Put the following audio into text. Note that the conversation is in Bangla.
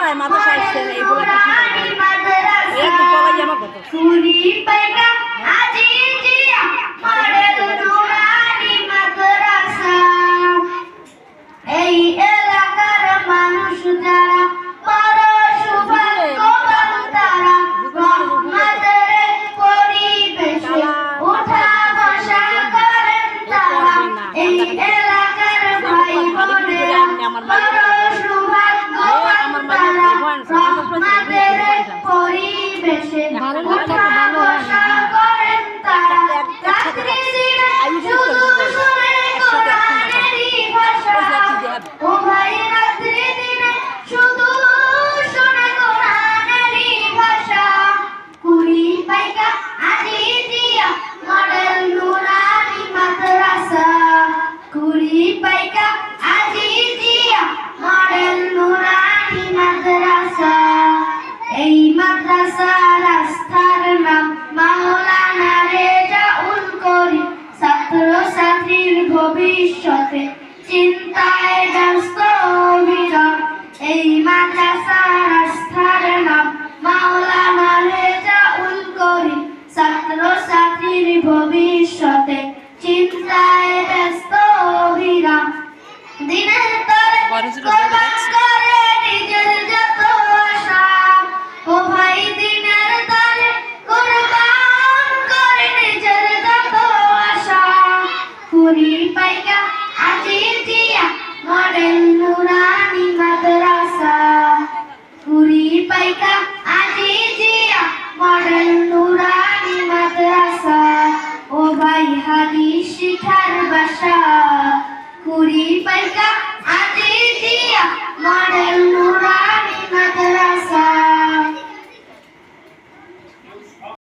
নাই মাদ্রাসা আসছেন এইগুলো কিছু নাই এই তো পলাই আমার কথা কুড়ি পাইকা আজিজিয়া মডেল নুরানি মাদ্রাসা এই এলাকার মানুষ যারা বড় সৌভাগ্যবান তারা রহমতের পরিবেশে ওঠা বসা করেন তারা এই এলাকার ভাই বোনেরা বড় সৌভাগ্যবান তারা রহমতের পরিবেশে ওঠা বসা করেন তারা রাত্রি দিনে শুধু শুনে কোরআনেরই ভাষা ও ভাই রাত্রি দিনে শুধু শুনে কোরআনেরই ভাষা কুড়ি পাইকা আজিজিয়া মডেল নুরানি মাদ্রাসা কুড়ি পাইকা আজিজিয়া মডেল নুরানি মাদ্রাসা এই মাদ্রাসা রাস্তার নাম মাওলানা রেজাউল করিম ছাত্র ছাত্রীর ভবিষ্যতে চিন্তায় ব্যস্ত অবিরাম এই মাদ্রাসা রাস্তার নাম মাওলানা রেজাউল করিম ছাত্র ছাত্রীর ভবিষ্যতে চিন্তায় ব্যস্ত অবিরাম দিনের তরে কোরবান করে নিজের যত আশা ও ভাই দিনের তরে কোরবান করে নিজের যত আশা কুড়ি পাইকা আজিজিয়া মডেল নুরানি মাদ্রাসা কুড়ি পাইকা আজিজিয়া মডেল নুরানি মাদ্রাসা ও ভাই হাদিস শিখার বাসা কুড়ি পাইকা আজিজিয়া মডেল নুরানি মাদ্রাসা